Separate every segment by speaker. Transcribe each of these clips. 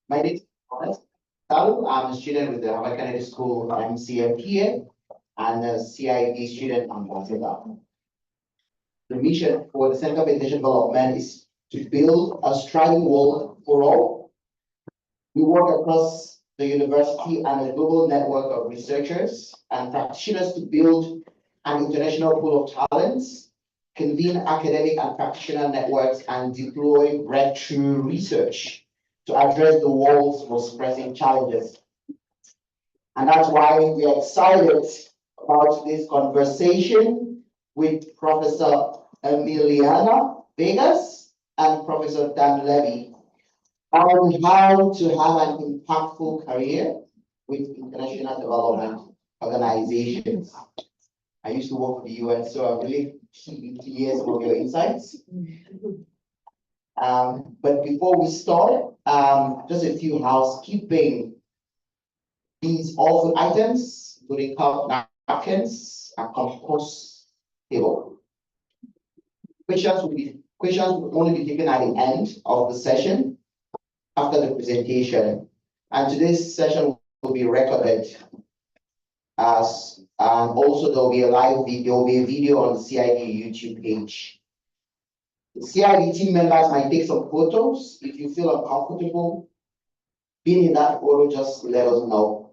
Speaker 1: My name is Talu. I'm a student with the Harvard Kennedy School MCMPA and a CID student ambassador. The mission for the Center for International Development is to build a striving world for all. We work across the university and a global network of researchers and practitioners to build an international pool of talents, convene academic and practitioner networks, and deploy breakthrough research to address the world's most pressing challenges. And that's why we are excited about this conversation with Professor Emiliana Vegas and Professor Dan Levy on how to have an impactful career with international development organizations. I used to work for the UN, so I really hear some of your insights. But before we start, just a few housekeeping. These all food items, including cup, napkins, and compost table. Questions will only be taken at the end of the session after the presentation. And today's session will be recorded and also there will be a live video, there will be a video on the CID YouTube page. The CID team members might take some photos. If you feel uncomfortable being in that photo, just let us know.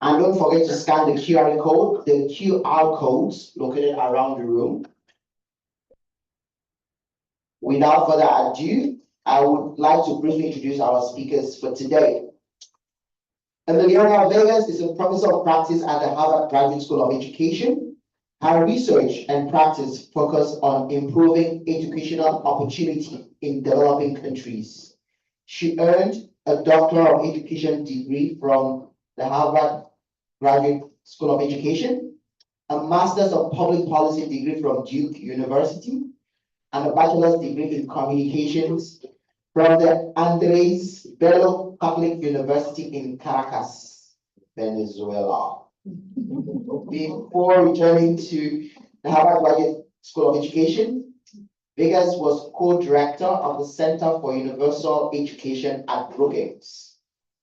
Speaker 1: And don't forget to scan the QR codes located around the room. Without further ado, I would like to briefly introduce our speakers for today. Emiliana Vegas is a professor of practice at the Harvard Graduate School of Education. Her research and practice focus on improving educational opportunity in developing countries. She earned a Doctor of Education degree from the Harvard Graduate School of Education, a Master's of Public Policy degree from Duke University, and a Bachelor's degree in Communications from the Andres Bello Catholic University in Caracas, Venezuela. Before returning to the Harvard Graduate School of Education, Vegas was co-director of the Center for Universal Education at Brookings.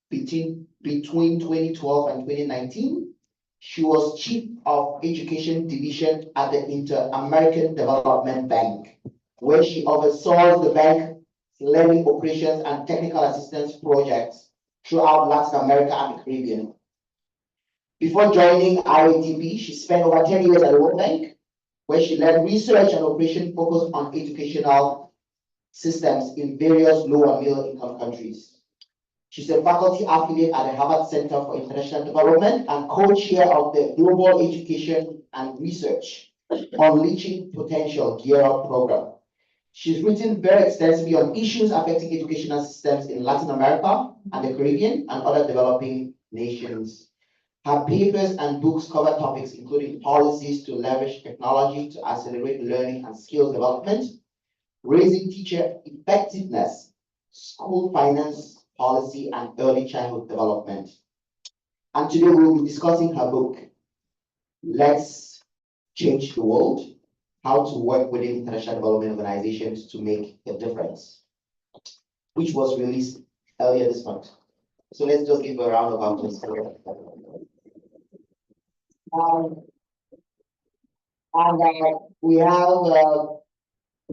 Speaker 1: Between 2012 and 2019, she was Chief of Education Division at the Inter-American Development Bank, where she oversaw the bank's lending operations and technical assistance projects throughout Latin America and the Caribbean. Before joining IADB, she spent over 10 years at the World Bank, where she led research and operation focused on educational systems in various low and middle income countries. She's a faculty affiliate at the Harvard Center for International Development and co-chair of the Global Education and Research Unleashing Potential Gear Up program. She's written very extensively on issues affecting educational systems in Latin America and the Caribbean and other developing nations. Her papers and books cover topics including policies to leverage technology to accelerate learning and skills development, raising teacher effectiveness, school finance policy, and early childhood development. And today we will be discussing her book, Let's Change the World: How to Work within International Development Organizations to Make a Difference, which was released earlier this month. So let's just give a round of applause. We have the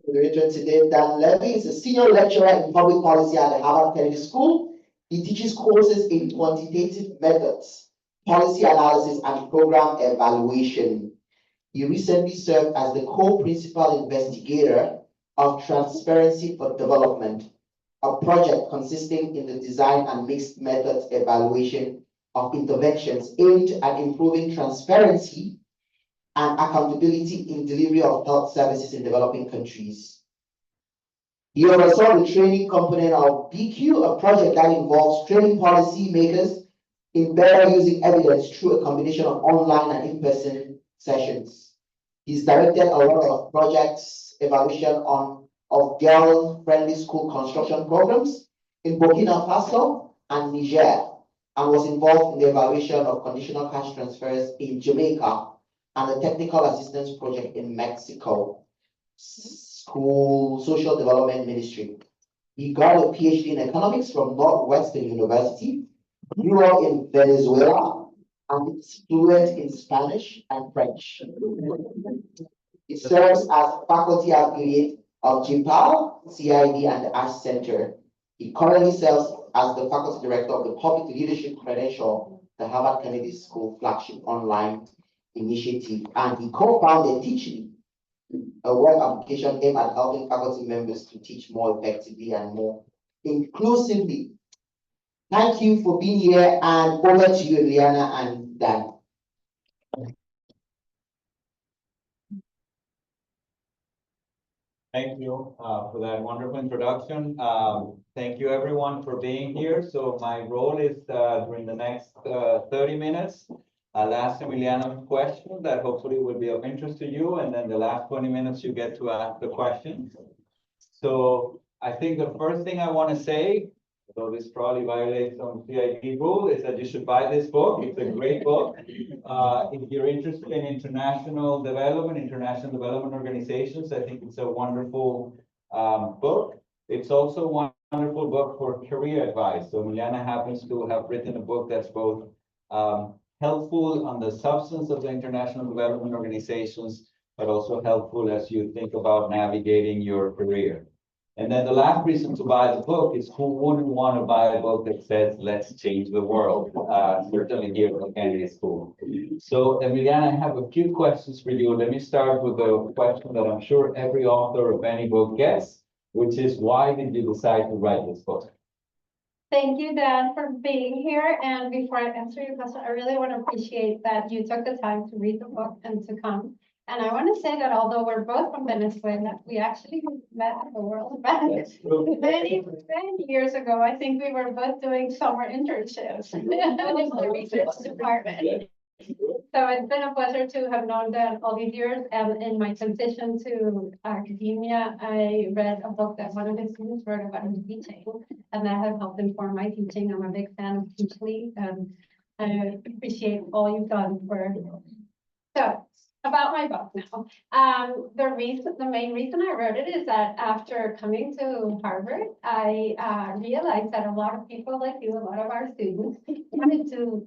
Speaker 1: moderator today, Dan Levy. Is a senior lecturer in public policy at the Harvard Kennedy School. He teaches courses in quantitative methods, policy analysis, and program evaluation. He recently served as the co-principal investigator of Transparency for Development, a project consisting in the design and mixed methods evaluation of interventions aimed at improving transparency and accountability in delivery of health services in developing countries. He oversaw the training component of BQ, a project that involves training policy makers in better using evidence through a combination of online and in-person sessions. He's directed a lot of projects evaluation of girl-friendly school construction programs in Burkina Faso and Niger, and was involved in the evaluation of conditional cash transfers in Jamaica and a technical assistance project in Mexico, School Social Development Ministry. He got a PhD in economics from Northwestern University, grew up in Venezuela, and is fluent in Spanish and French. He serves as faculty affiliate of JPAL, CID, and the Ash Center. He currently serves as the faculty director of the Public Leadership Credential, the Harvard Kennedy School flagship online initiative, and he co-founded Teaching, a web application aimed at helping faculty members to teach more effectively and more inclusively. Thank you for being here, and over to you, Emiliana and Dan.
Speaker 2: Thank you for that wonderful introduction. Thank you everyone for being here. So my role is during the next 30 minutes, I'll ask Emiliana a question that hopefully will be of interest to you. And then the last 20 minutes you get to ask the questions. So I think the first thing I want to say, though this probably violates some CID rule, is that you should buy this book. It's a great book. If you're interested in international development organizations, I think it's a wonderful book. It's also a wonderful book for career advice. So Emiliana happens to have written a book that's both helpful on the substance of the international development organizations, but also helpful as you think about navigating your career. And then the last reason to buy the book is who wouldn't want to buy a book that says, let's change the world, certainly here at Kennedy School. So Emiliana, I have a few questions for you. Let me start with the question that I'm sure every author of any book gets, which is why did you decide to write this book?
Speaker 3: Thank you, Dan, for being here. And before I answer your question, I really want to appreciate that you took the time to read the book and to come. And I want to say that although we're both from Venezuela, we actually met at the World Bank many years ago. I think we were both doing summer internships in the research department. So it's been a pleasure to have known Dan all these years. And in my transition to academia, I read a book that one of his students wrote about his teaching, and that has helped inform my teaching. I'm a big fan of Teachly, and I appreciate all you've done for. So about my book now. The main reason I wrote it is that after coming to Harvard, I realized that a lot of people like you, a lot of our students, wanted to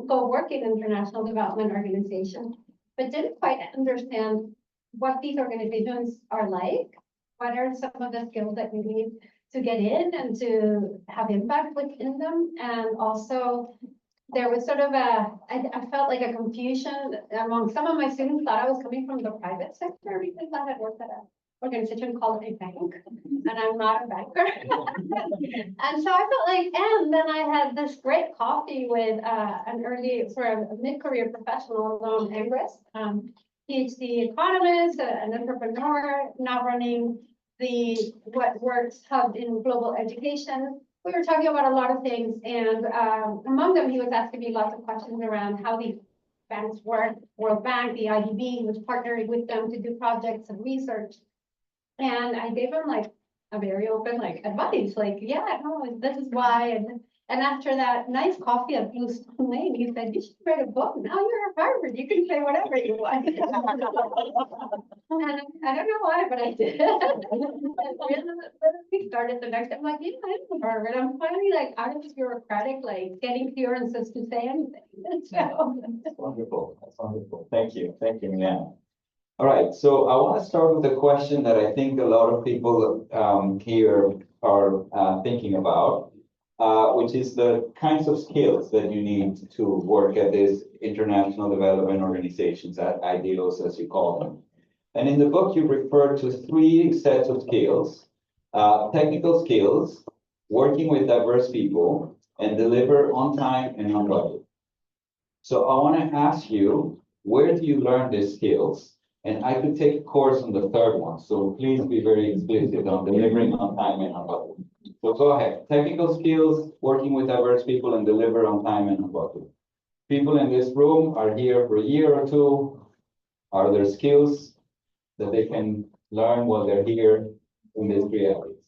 Speaker 3: go work in international development organizations, but didn't quite understand what these organizations are like, what are some of the skills that we need to get in and to have impact within them, and also there was sort of I felt like a confusion among some of my students thought I was coming from the private sector because I had worked at an organization called a bank, and I'm not a banker. And so I felt like, and then I had this great coffee with a mid-career professional, Lone Angris, PhD economist, an entrepreneur, now running the What Works Hub in global education. We were talking about a lot of things, and among them, he was asking me lots of questions around how these banks work, World Bank, the IDB, he was partnering with them to do projects and research. And I gave him like a very open advice, yeah, no, this is why. And after that nice coffee at Blue Stone Lane, he said, you should write a book. Now you're at Harvard, you can say whatever you want. And I don't know why, but I did. And we started the next, I'm like, yeah, I'm at Harvard. I'm finally out of this bureaucratic, getting clearances to say anything. So.
Speaker 2: That's wonderful. That's wonderful. Thank you. Thank you, Emiliana. All right, so I want to start with a question that I think a lot of people here are thinking about, which is the kinds of skills that you need to work at these international development organizations, at IDOs as you call them. And in the book, you refer to 3 sets of skills: technical skills, working with diverse people, and deliver on time and on budget. So I want to ask you, where do you learn these skills? And I could take a course on the third one, so please be very explicit on delivering on time and on budget. So go ahead. Technical skills, working with diverse people, and deliver on time and on budget. People in this room are here for a year or two. Are there skills that they can learn while they're here in these 3 areas?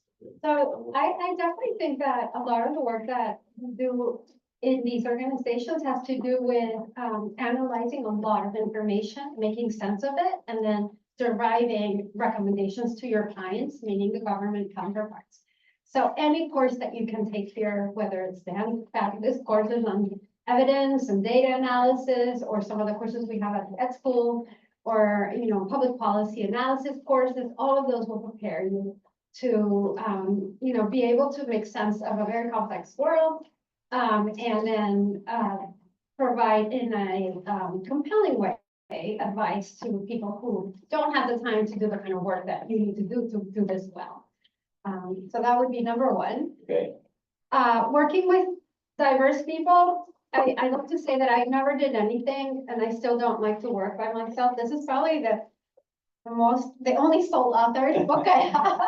Speaker 3: So I definitely think that a lot of the work that we do in these organizations has to do with analyzing a lot of information, making sense of it, and then deriving recommendations to your clients, meaning the government counterparts. So any course that you can take here, whether it's the fabulous courses on evidence and data analysis, or some of the courses we have at school, or, public policy analysis courses, all of those will prepare you to, be able to make sense of a very complex world. And then, provide in a, compelling way, advice to people who don't have the time to do the kind of work that you need to do this well. So that would be number one.
Speaker 2: Okay.
Speaker 3: Working with diverse people, I love to say that I never did anything, and I still don't like to work by myself. This is probably the only sole authored book I have.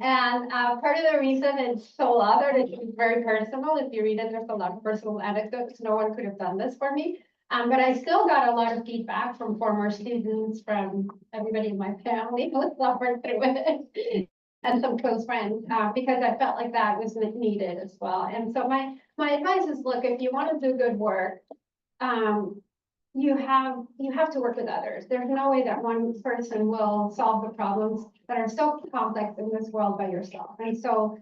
Speaker 3: And part of the reason it's sole authored is it's very personal. If you read it, there's a lot of personal anecdotes. No one could have done this for me. But I still got a lot of feedback from former students, from everybody in my family who suffered through it, and some close friends, because I felt like that was needed as well. And so my advice is, look, if you want to do good work, you have to work with others. There's no way that one person will solve the problems that are so complex in this world by yourself. And so,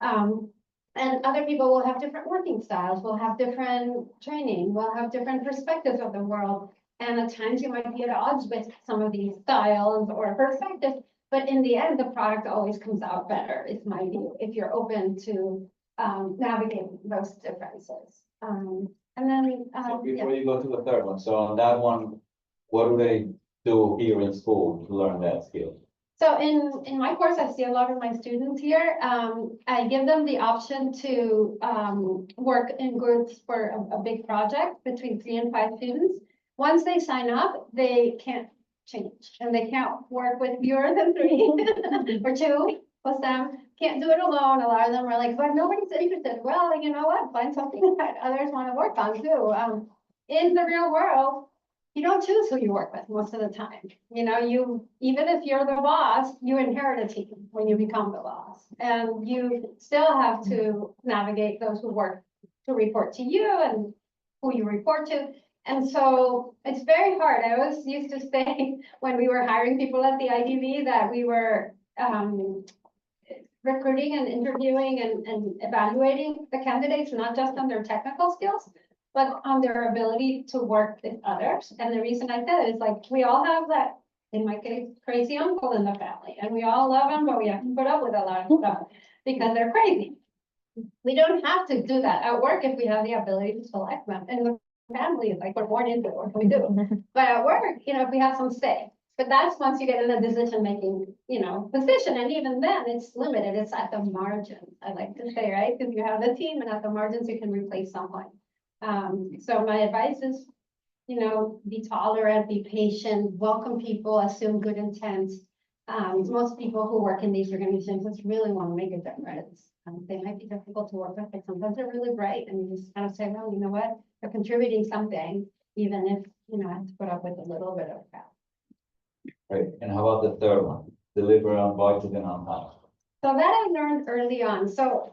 Speaker 3: and other people will have different working styles, will have different training, will have different perspectives of the world. And at times you might be at odds with some of these styles or perspectives, but in the end, the product always comes out better, is my view, if you're open to navigating those differences. And then,
Speaker 2: So
Speaker 3: yeah.
Speaker 2: before you go to the third one, so on that one, what do they do here in school to learn that skill?
Speaker 3: So in my course, I see a lot of my students here. I give them the option to work in groups for a big project between 3 and 5 students. Once they sign up, they can't change, and they can't work with fewer than 3 or 2 plus them. Can't do it alone. A lot of them are like, but nobody's interested. Well, you know what? Find something that others want to work on too. In the real world, you don't choose who you work with most of the time. Even if you're the boss, you inherit a team when you become the boss, and you still have to navigate those who work to report to you and who you report to. And so it's very hard. I always used to say when we were hiring people at the IDV that we were recruiting and interviewing and evaluating the candidates, not just on their technical skills, but on their ability to work with others. And the reason I said it is, like, we all have that, in my case, crazy uncle in the family, and we all love them, but we have to put up with a lot of stuff because they're crazy. We don't have to do that at work if we have the ability to select them. And the family is like, we're born into it, what can we do? But at work, if we have some say. But that's once you get in a decision-making, position, and even then it's limited, it's at the margins, I like to say, right? Because you have the team, and at the margins you can replace someone. So my advice is, be tolerant, be patient, welcome people, assume good intent. Most people who work in these organizations just really want to make a difference. They might be difficult to work with, but sometimes they're really bright, and you just kind of say, well, you know what, they're contributing something, even if, I have to put up with a little bit of crap.
Speaker 2: Right, and how about the third one? Deliver on budget and on time.
Speaker 3: So that I learned early on. So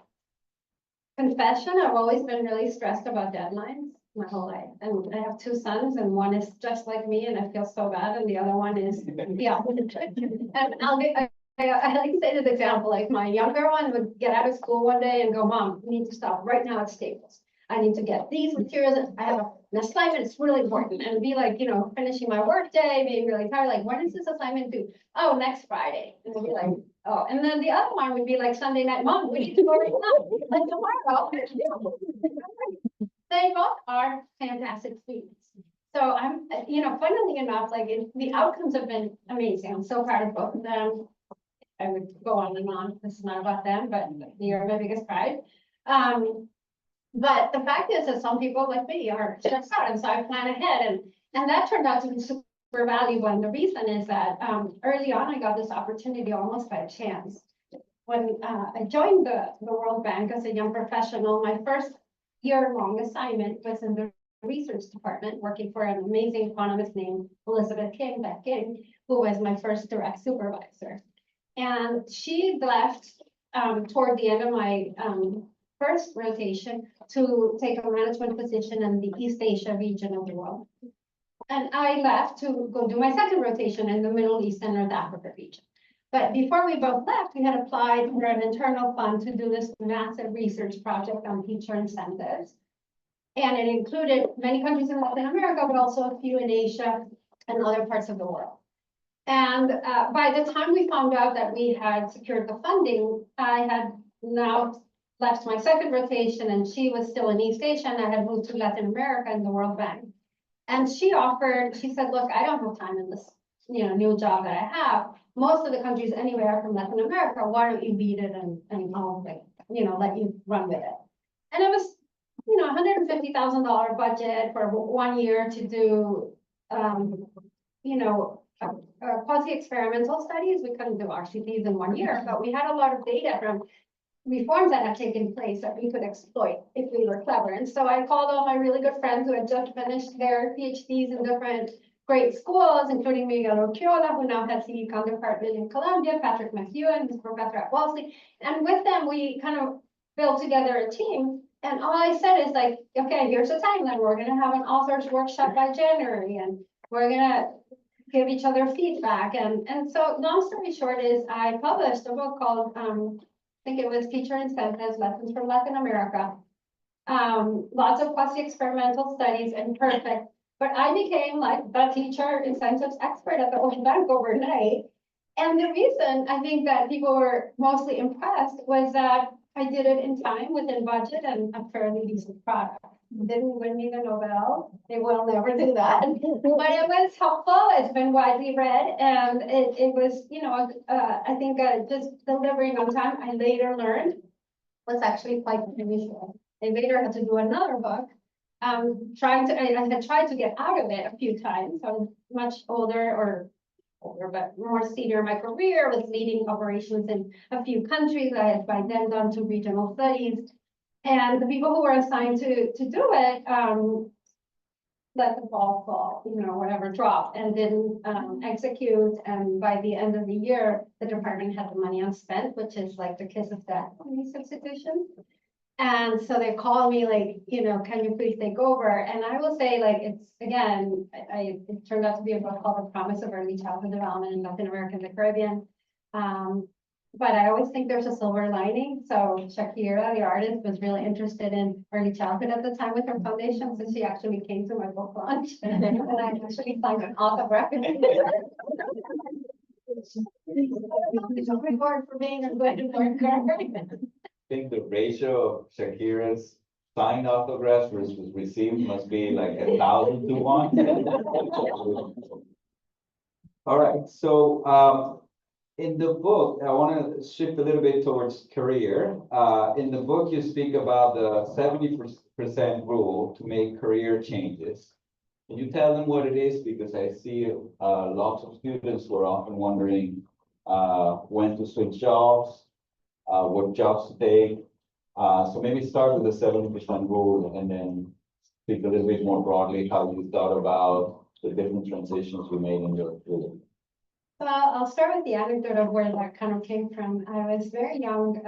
Speaker 3: confession, I've always been really stressed about deadlines my whole life. And I have 2 sons, and one is just like me, and I feel so bad, and the other one is the opposite. And I like to say this example, like my younger one would get out of school one day and go, Mom, we need to stop right now at Staples. I need to get these materials. I have an assignment, it's really important. And be like, finishing my work day, being really tired, like, when is this assignment due? Oh, next Friday. And we'll be like, oh, and then the other one would be like Sunday night, Mom, we need to go right now, like tomorrow. They both are fantastic students. So I'm, funnily enough, like the outcomes have been amazing. I'm so proud of both of them. I would go on and on. This is not about them, but you're my biggest pride. But the fact is that some people like me are stressed out, and so I plan ahead, and that turned out to be super valuable. And the reason is that early on I got this opportunity almost by chance. When I joined the World Bank as a young professional, my first year-long assignment was in the research department, working for an amazing economist named Elizabeth King, who was my first direct supervisor. And she left toward the end of my first rotation to take a management position in the East Asia region of the world. And I left to go do my second rotation in the Middle East and North Africa region. But before we both left, we had applied for an internal fund to do this massive research project on teacher incentives. And it included many countries in Latin America, but also a few in Asia and other parts of the world. And by the time we found out that we had secured the funding, I had now left my second rotation and she was still in East Asia and I had moved to Latin America in the World Bank. And she said, look, I don't have time in this, new job that I have. Most of the countries anyway are from Latin America. Why don't you beat it and I'll let you run with it. And it was, $150,000 budget for 1 year to do, quasi-experimental studies. We couldn't do RCTs in 1 year, but we had a lot of data from reforms that had taken place that we could exploit if we were clever. And so I called all my really good friends who had just finished their PhDs in different great schools, including Miguel Urquiola, who now has the econ department in Columbia, Patrick McEwen, who's professor at Wellesley. And with them, we kind of built together a team. And all I said is like, okay, here's the timeline. We're going to have an authors workshop by January, and we're going to give each other feedback. And so long story short is I published a book called, I think it was Teacher Incentives, Lessons from Latin America. Lots of quasi-experimental studies and perfect. But I became like the teacher incentives expert at the World Bank overnight. And the reason I think that people were mostly impressed was that I did it in time, within budget, and a fairly decent product. Didn't win me the Nobel. They will never do that. But it was helpful. It's been widely read, and it was, I think just delivering on time. I later learned was actually quite unusual. I later had to do another book. I had tried to get out of it a few times. I was much older, but more senior in my career, was leading operations in a few countries. I had by then done 2 regional studies. And the people who were assigned to do it let the ball fall, whatever, dropped and didn't execute. And by the end of the year, the department had the money unspent, which is like the kiss of death on these institutions. And so they called me like, can you please take over? And I will say, like, it's, again, it turned out to be a book called The Promise of Early Childhood Development in Latin America and the Caribbean. But I always think there's a silver lining. So Shakira, the artist, was really interested in early childhood at the time with her foundation. So she actually came to my book launch and I actually signed an autograph. For being a good worker.
Speaker 2: I think the ratio of Shakira's signed autographs versus received must be like 1,000 to 1. All right, so in the book, I want to shift a little bit towards career. In the book, you speak about the 70% rule to make career changes. Can you tell them what it is? Because I see lots of students who are often wondering when to switch jobs, what jobs to take. So maybe start with the 70% rule and then speak a little bit more broadly how you thought about the different transitions you made in your career.
Speaker 3: Well, I'll start with the anecdote of where that kind of came from. I was very young,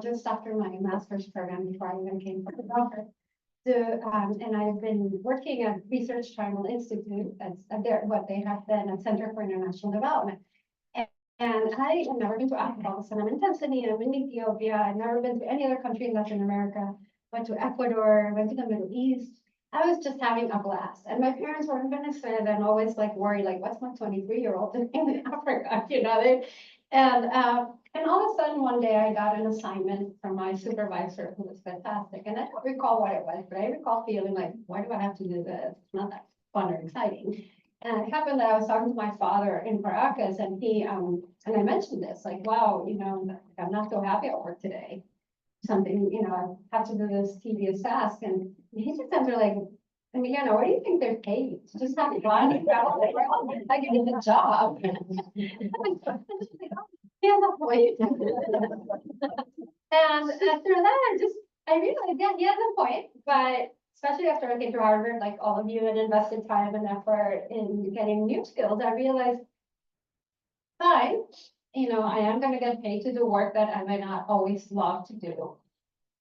Speaker 3: just after my master's program before I even came for the doctor. And I've been working at Research Triangle Institute, that's what they have been a Center for International Development. And I have never been to Africa, so I'm in Tanzania, I'm in Ethiopia, I've never been to any other country in Latin America, went to Ecuador, went to the Middle East. I was just having a blast. And my parents were in Venezuela and always like worried, like, what's my 23-year-old doing in Africa? And all of a sudden one day I got an assignment from my supervisor who was fantastic. And I don't recall what it was, but I recall feeling like, why do I have to do this? It's not that fun or exciting. And it happened that I was talking to my father in Caracas and he, and I mentioned this, like, wow, I'm not so happy at work today. Something, I have to do this tedious task. And he just answered like, Emiliana, what do you think they're paid? Just have fun and travel around. I give you the job. Yeah, that's what you do. And after that, I realized, yeah, he has a point, but especially after I came to Harvard, like all of you had invested time and effort in getting new skills, I realized, fine, I am going to get paid to do work that I might not always love to do,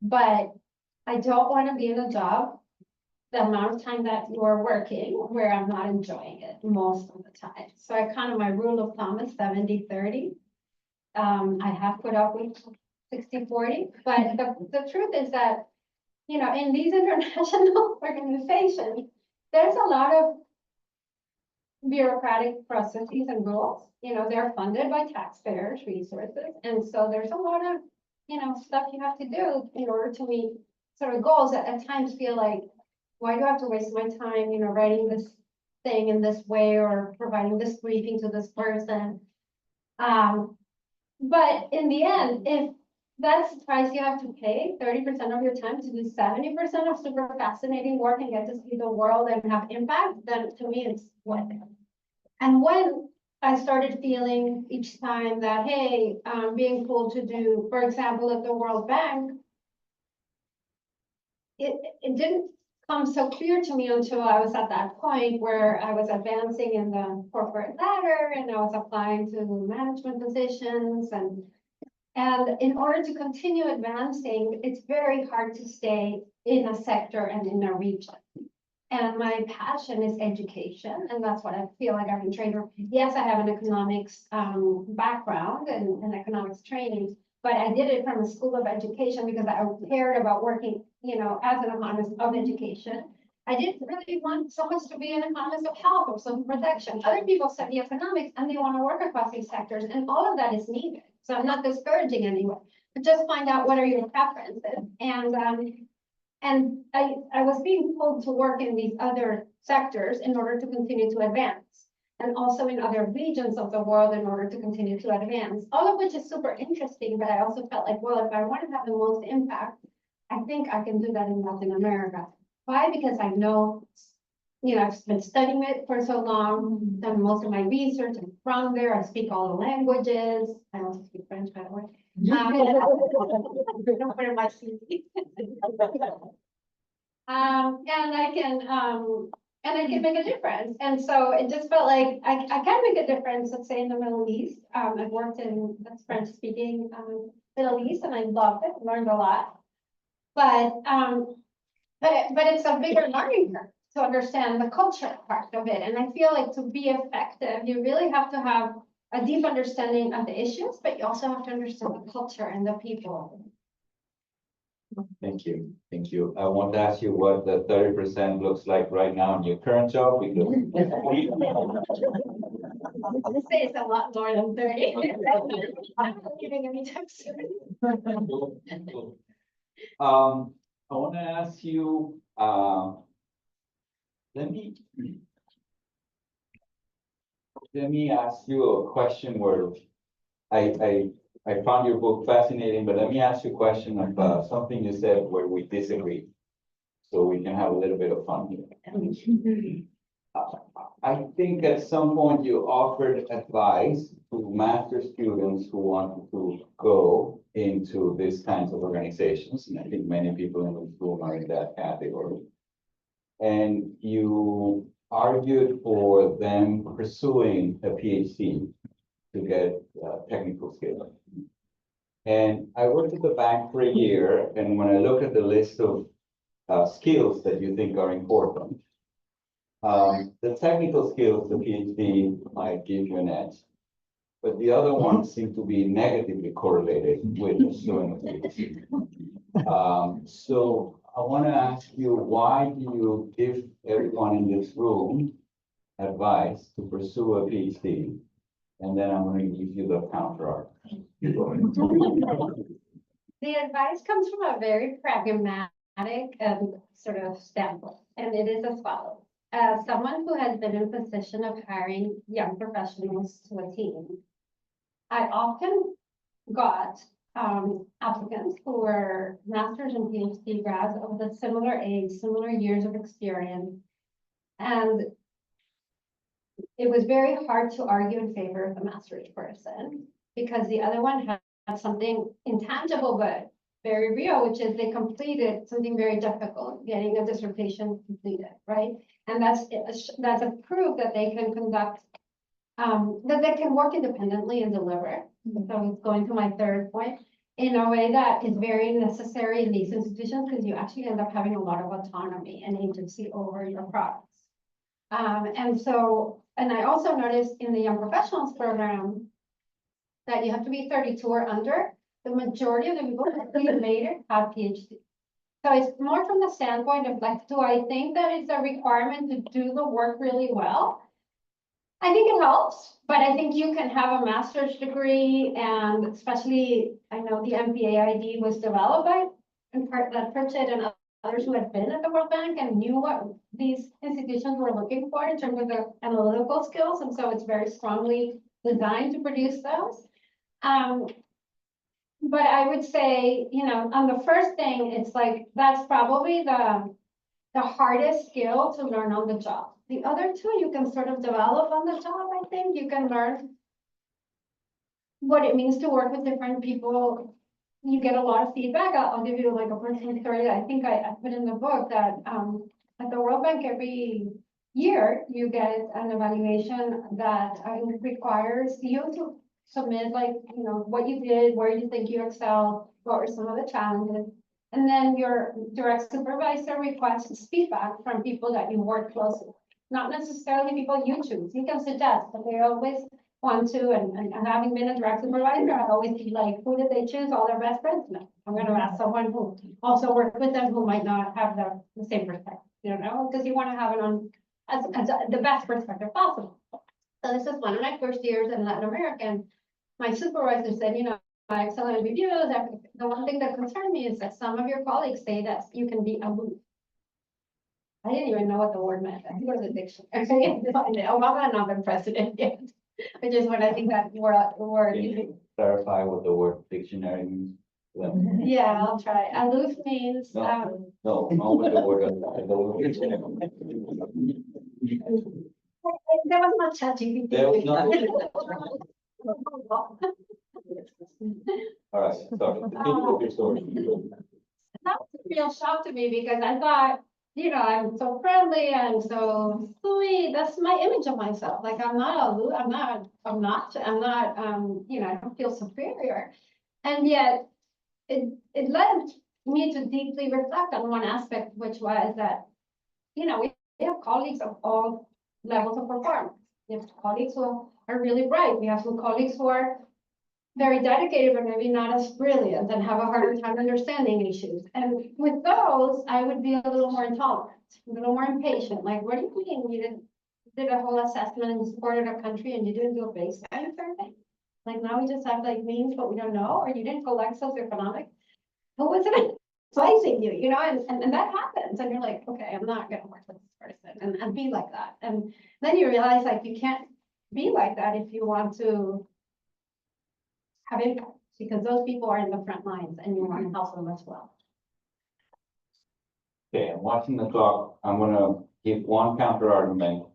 Speaker 3: but I don't want to be in a job the amount of time that you're working where I'm not enjoying it most of the time. So my rule of thumb is 70-30. I have put up with 60-40, but the truth is that, you know, in these international organizations, there's a lot of bureaucratic processes and rules. You know, they're funded by taxpayers' resources, and so there's a lot of, you know, stuff you have to do in order to meet sort of goals that at times feel like, why do I have to waste my time, you know, writing this thing in this way or providing this briefing to this person? But in the end, if that's the price you have to pay, 30% of your time to do 70% of super fascinating work and get to see the world and have impact, then to me, it's worth it. And when I started feeling each time that, hey, being pulled to do, for example, at the World Bank, it didn't come so clear to me until I was at that point where I was advancing in the corporate ladder and I was applying to management positions. And in order to continue advancing, it's very hard to stay in a sector and in a region. And my passion is education, and that's what I feel like I've been trained for. Yes, I have an economics background and economics training, but I did it from a school of education because I cared about working, you know, as an economist of education. I didn't really want so much to be an economist of health or social protection. Other people study economics and they want to work across these sectors, and all of that is needed. So I'm not discouraging anyone, but just find out what are your preferences. And I was being pulled to work in these other sectors in order to continue to advance, and also in other regions of the world in order to continue to advance, all of which is super interesting. But I also felt like, well, if I want to have the most impact, I think I can do that in Latin America. Why? Because I know, you know, I've been studying it for so long, done most of my research. I'm from there. I speak all the languages. I also speak French, by the way. Don't put in my CV. And I can make a difference. And so it just felt like I can make a difference, let's say in the Middle East. I've worked in French speaking Middle East, and I loved it, learned a lot. But it's a bigger learning curve to understand the culture part of it. And I feel like to be effective, you really have to have a deep understanding of the issues, but you also have to understand the culture and the people.
Speaker 2: Thank you. Thank you. I want to ask you what the 30% looks like right now in your current job, because
Speaker 3: I would say it's a lot more than 30. I'm not giving any time soon.
Speaker 2: I want to ask you, let me ask you a question where I found your book fascinating, but let me ask you a question of something you said where we disagree, so we can have a little bit of fun here. I think at some point you offered advice to master students who wanted to go into these kinds of organizations, and I think many people in this room are in that category. And you argued for them pursuing a PhD to get technical skills. And I worked at the bank for a year, and when I look at the list of skills that you think are important, the technical skills, the PhD might give you an edge, but the other ones seem to be negatively correlated with pursuing a PhD. So I want to ask you, why do you give everyone in this room advice to pursue a PhD? And then I'm going to give you the counter argument.
Speaker 3: The advice comes from a very pragmatic sort of standpoint, and it is as follows. As someone who has been in a position of hiring young professionals to a team, I often got applicants who were master's and PhD grads of the similar age, similar years of experience. And it was very hard to argue in favor of the master's person because the other one had something intangible but very real, which is they completed something very difficult, getting a dissertation completed, right? And that's a proof that they can conduct, that they can work independently and deliver. So it's going to my third point, in a way that is very necessary in these institutions, because you actually end up having a lot of autonomy and agency over your products. And I also noticed in the Young Professionals program, that you have to be 32 or under. The majority of the people that leave later have PhD. So it's more from the standpoint of like, do I think that it's a requirement to do the work really well? I think it helps, but I think you can have a master's degree, and especially, I know the MPA ID was developed by, in part, that Pritchett and others who had been at the World Bank and knew what these institutions were looking for in terms of their analytical skills, and so it's very strongly designed to produce those. But I would say, you know, on the first thing, it's like, that's probably the hardest skill to learn on the job. The other two, you can sort of develop on the job, I think. You can learn what it means to work with different people. You get a lot of feedback. I'll give you like a personal story. I think I put in the book that at the World Bank every year, you get an evaluation that requires you to submit, like, you know, what you did, where you think you excelled, what were some of the challenges. And then your direct supervisor requests feedback from people that you work closely with. Not necessarily people you choose. You can suggest, but they always want to, and having been a direct supervisor, I always be like, who did they choose? All their best friends? No, I'm gonna ask someone who also worked with them, who might not have the same perspective, you know, because you want to have it on as the best perspective possible. So this is one of my first years in Latin America, and my supervisor said, you know, excellent reviews. The one thing that concerned me is that some of your colleagues say that you can be aloof. I didn't even know what the word meant. I think it was a dictionary. Obama had not been president yet, which is what I think that word.
Speaker 2: Can you clarify what the word dictionary means? Well,
Speaker 3: Yeah, I'll try. Aloof means,
Speaker 2: no, not what the word, the word dictionary.
Speaker 3: there was no ChatGPT.
Speaker 2: There was All right, sorry. Continue with your story.
Speaker 3: That was a real shock to me because I thought, you know, I'm so friendly and so sweet. That's my image of myself. Like, I'm not aloof, I'm not, you know, I don't feel superior. And yet it led me to deeply reflect on one aspect, which was that, you know, we have colleagues of all levels of performance. We have colleagues who are really bright. We have some colleagues who are very dedicated, but maybe not as brilliant and have a harder time understanding issues. And with those, I would be a little more intolerant, a little more impatient. Like, what do you mean you did a whole assessment and supported a country and you didn't do a baseline survey? Like, now we just have like means, but we don't know, or you didn't collect socioeconomic. Who was it advising you, you know, and that happens. And you're like, okay, I'm not gonna work with this person and be like that. And then you realize like you can't be like that if you want to have impact, because those people are in the front lines and you want to help them as well.
Speaker 2: Okay, I'm watching the clock. I'm gonna give one counter argument.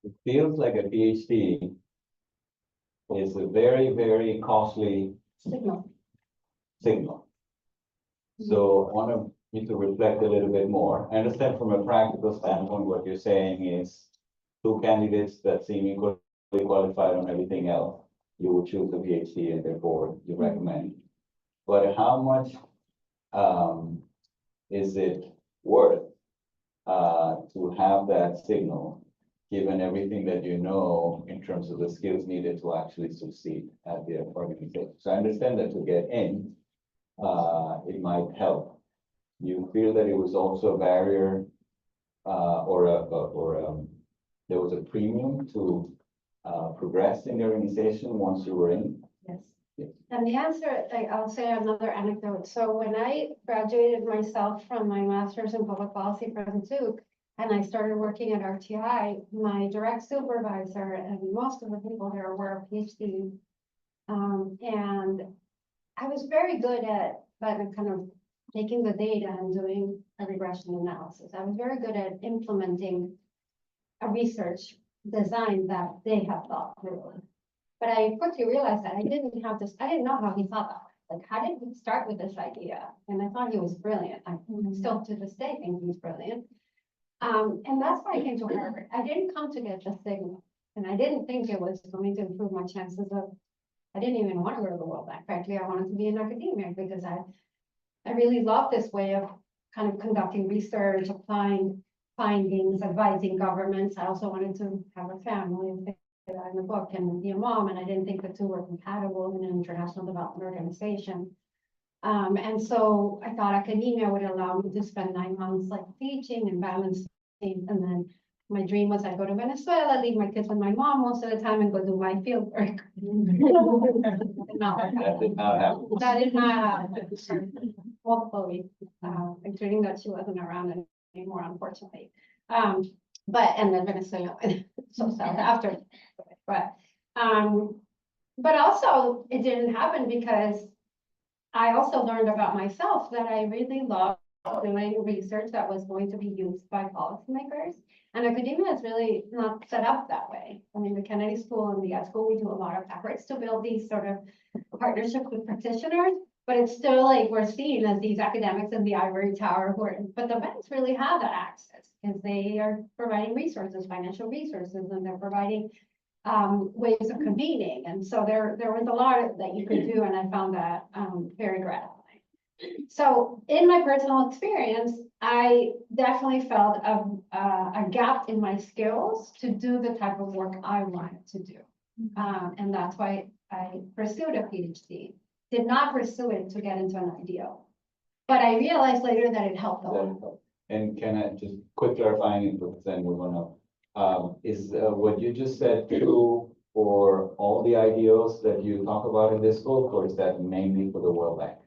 Speaker 2: It feels like a PhD is a very, very costly
Speaker 3: Signal.
Speaker 2: signal. So I want you to reflect a little bit more. I understand from a practical standpoint, what you're saying is two candidates that seem equally qualified on everything else, you would choose the PhD and therefore you recommend. But how much is it worth to have that signal, given everything that you know in terms of the skills needed to actually succeed at the organization? So I understand that to get in, it might help. You feel that it was also a barrier there was a premium to progress in the organization once you were in?
Speaker 3: Yes.
Speaker 2: Yeah.
Speaker 3: And the answer, I'll say another anecdote. So when I graduated myself from my master's in public policy from Duke, and I started working at RTI, my direct supervisor and most of the people there were a PhD. And I was very good at kind of taking the data and doing a regression analysis. I was very good at implementing a research design that they had thought through. But I quickly realized that I didn't know how he thought that. Like, how did he start with this idea? And I thought he was brilliant. I still to this day think he's brilliant. And that's why I came to Harvard. I didn't come to get the signal. And I didn't think it was going to improve my chances of, I didn't even want to go to the World Bank. Frankly, I wanted to be in academia because I really love this way of kind of conducting research, applying findings, advising governments. I also wanted to have a family and that in the book and be a mom, and I didn't think the two were compatible in an international development organization. And so I thought academia would allow me to spend 9 months like teaching and balancing, and then my dream was I'd go to Venezuela, leave my kids with my mom most of the time and go do my field work.
Speaker 2: That did not happen.
Speaker 3: That did not happen. Multiple reasons, including that she wasn't around anymore, unfortunately. And then Venezuela, so sad after. But also it didn't happen because I also learned about myself that I really love doing research that was going to be used by policymakers. And academia is really not set up that way. I mean, the Kennedy School and the Ed School, we do a lot of efforts to build these sort of partnerships with practitioners, but it's still like we're seen as these academics in the ivory tower but the banks really have that access because they are providing resources, financial resources, and they're providing ways of convening. And so there was a lot that you could do, and I found that very gratifying. So in my personal experience, I definitely felt a gap in my skills to do the type of work I wanted to do. And that's why I pursued a PhD. Did not pursue it to get into an ideal, but I realized later that it helped a lot.
Speaker 2: And can I just quick clarifying, because then we're gonna, is what you just said true for all the ideals that you talk about in this book, or is that mainly for the World Bank?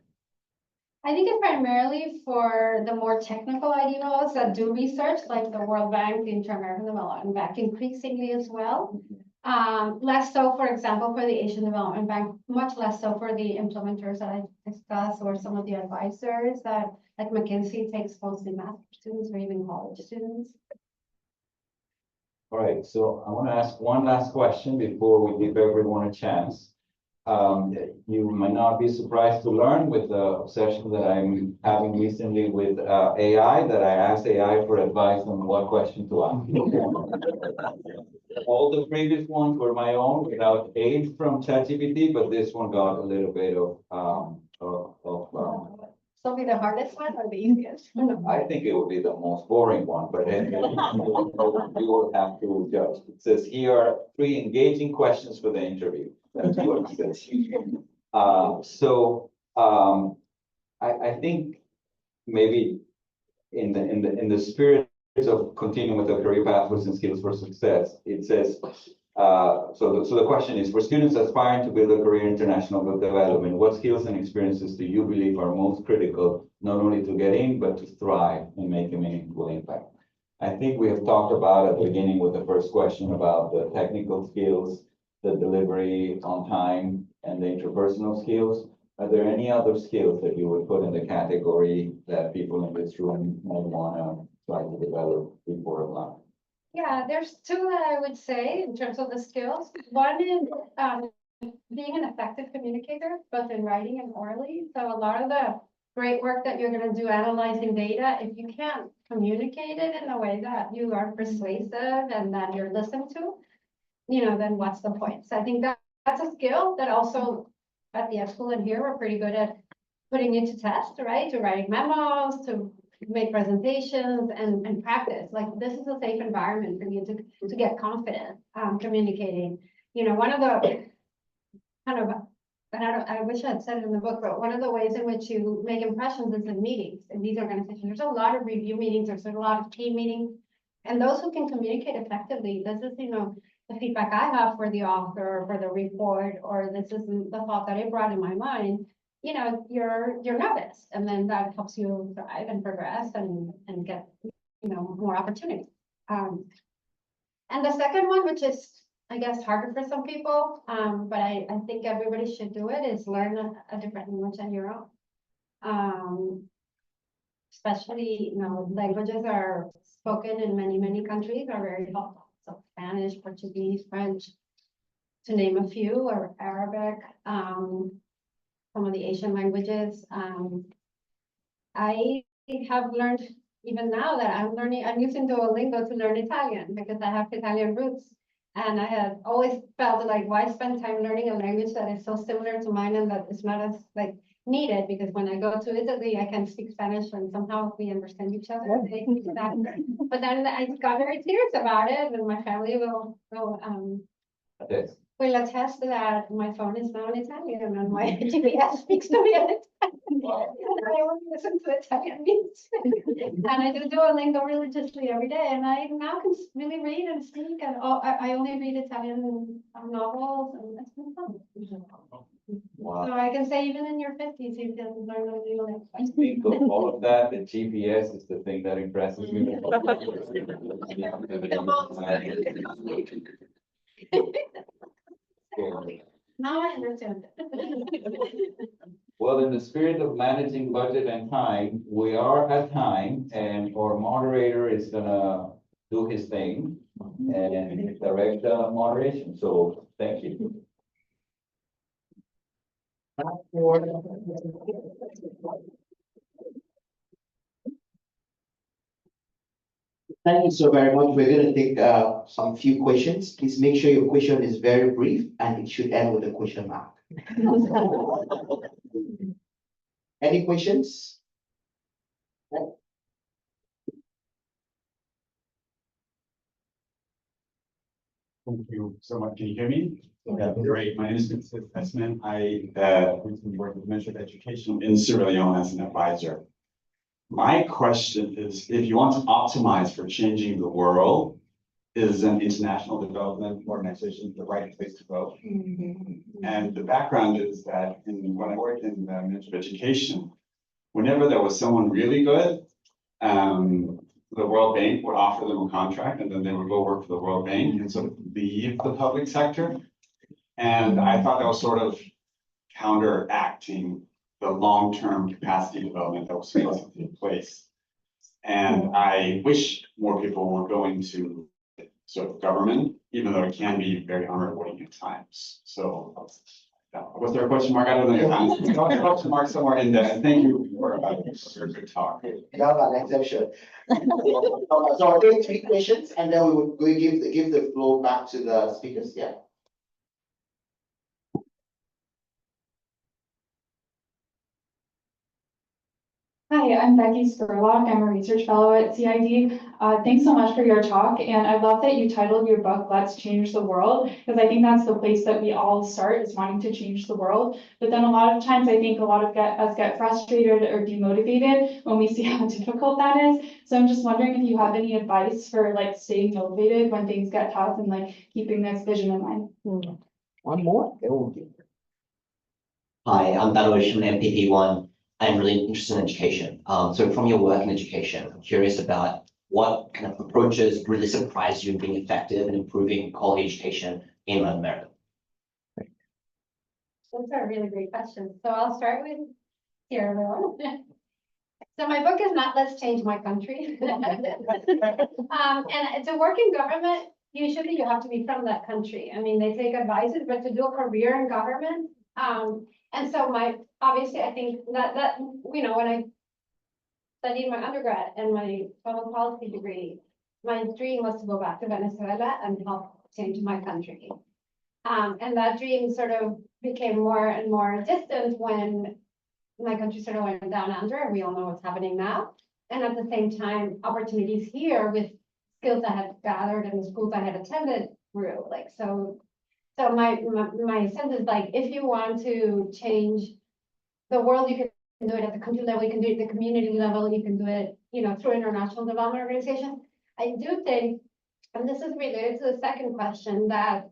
Speaker 3: I think it's primarily for the more technical ideals that do research, like the World Bank, the Inter-American Development Bank, increasingly as well. Less so, for example, for the Asian Development Bank, much less so for the implementers that I discussed, or some of the advisors that, like McKinsey, takes mostly master's students or even college students.
Speaker 2: All right, so I want to ask one last question before we give everyone a chance. You might not be surprised to learn with the obsession that I'm having recently with AI, that I asked AI for advice on what question to ask. All the previous ones were my own without aid from ChatGPT, but this one got a little bit of
Speaker 3: So be the hardest one or the easiest?
Speaker 2: I think it would be the most boring one, but you will have to judge. It says here are 3 engaging questions for the interview. That's what it says. I think maybe in the spirit of continuing with the career pathways and skills for success, it says, so the question is, for students aspiring to build a career in international development, what skills and experiences do you believe are most critical, not only to get in, but to thrive and make a meaningful impact? I think we have talked about at the beginning with the first question about the technical skills, the delivery on time, and the interpersonal skills. Are there any other skills that you would put in the category that people in this room might want to try to develop before applying?
Speaker 3: Yeah, there's 2 that I would say in terms of the skills. One is being an effective communicator, both in writing and orally. So a lot of the great work that you're going to do analyzing data, if you can't communicate it in a way that you are persuasive and that you're listened to, then what's the point? So I think that's a skill that also at the Ed School and here, we're pretty good at putting it to test, right? To writing memos, to make presentations and practice. Like, this is a safe environment for you to get confident communicating. One of the kind of, and I wish I had said it in the book, but one of the ways in which you make impressions is in meetings in these organizations. There's a lot of review meetings, there's a lot of team meetings, and those who can communicate effectively, this is, the feedback I have for the author, for the report, or this is the thought that it brought in my mind. You're noticed, and then that helps you thrive and progress and get, more opportunities. And the second one, which is, I guess, harder for some people, but I think everybody should do it, is learn a different language than your own. Especially, languages are spoken in many countries are very helpful. So Spanish, Portuguese, French, to name a few, or Arabic, some of the Asian languages. I have learned, even now that I'm using Duolingo to learn Italian because I have Italian roots. And I had always felt like, why spend time learning a language that is so similar to mine and that is not as needed? Because when I go to Italy, I can speak Spanish and somehow we understand each other. But then I got very serious about it, and my family will
Speaker 2: Yes.
Speaker 3: will attest that my phone is now in Italian and my GPS speaks to me in Italian. And I only listen to Italian music. And I do Duolingo religiously every day, and I now can really read and speak, and I only read Italian novels, and that's been fun.
Speaker 2: Wow.
Speaker 3: So I can say even in your fifties, you can learn a new
Speaker 2: I
Speaker 3: language.
Speaker 2: think of all of that, the GPS is the thing that impresses me.
Speaker 3: Now I understand.
Speaker 2: Well, in the spirit of managing budget and time, we are at time, and our moderator is gonna do his thing and direct the moderation, so thank you.
Speaker 1: Thank you so very much. We're gonna take some few questions. Please make sure your question is very brief and it should end with a question mark. Any questions?
Speaker 4: Thank you so much. Can you hear me?
Speaker 2: Yeah.
Speaker 4: Great. My name is Vincent Tessman. I recently worked with Ministry of Education in Sierra Leone as an advisor. My question is, if you want to optimize for changing the world, is an international development organization the right place to go? And the background is that when I worked in the Ministry of Education, whenever there was someone really good, the World Bank would offer them a contract, and then they would go work for the World Bank and sort of leave the public sector. And I thought that was sort of counteracting the long-term capacity development that was supposed to take place. And I wish more people were going to sort of government, even though it can be very unrewarding at times. So was there a question mark? I don't know your hands. There was a question mark somewhere in there. Thank you for your good talk.
Speaker 1: You have an exception. So I'll take 3 questions and then we will give the floor back to the speakers. Yeah.
Speaker 5: Hi, I'm Becky Spurlock. I'm a research fellow at CID. Thanks so much for your talk. And I love that you titled your book, Let's Change the World, because I think that's the place that we all start, is wanting to change the world. But then a lot of times I think a lot of us get frustrated or demotivated when we see how difficult that is. So I'm just wondering if you have any advice for like staying motivated when things get tough and like keeping this vision in mind.
Speaker 1: One more?
Speaker 6: Hi, I'm Danoish from MPP1. I'm really interested in education. So from your work in education, I'm curious about what kind of approaches really surprised you in being effective in improving quality education in Latin America?
Speaker 3: Those are really great questions. So I'll start with Sierra Leone. So my book is not Let's Change My Country. And to work in government, usually you have to be from that country. I mean, they take advices, but to do a career in government, and so obviously, I think that, you know, when I studied my undergrad and my public policy degree, my dream was to go back to Venezuela and help change my country. And that dream sort of became more and more distant when my country sort of went down under, and we all know what's happening now. And at the same time, opportunities here with skills I had gathered and the schools I had attended grew. Like, so my sense is like, if you want to change the world, you can do it at the country level, you can do it at the community level, you can do it, you know, through international development organizations. I do think, and this is related to the second question, that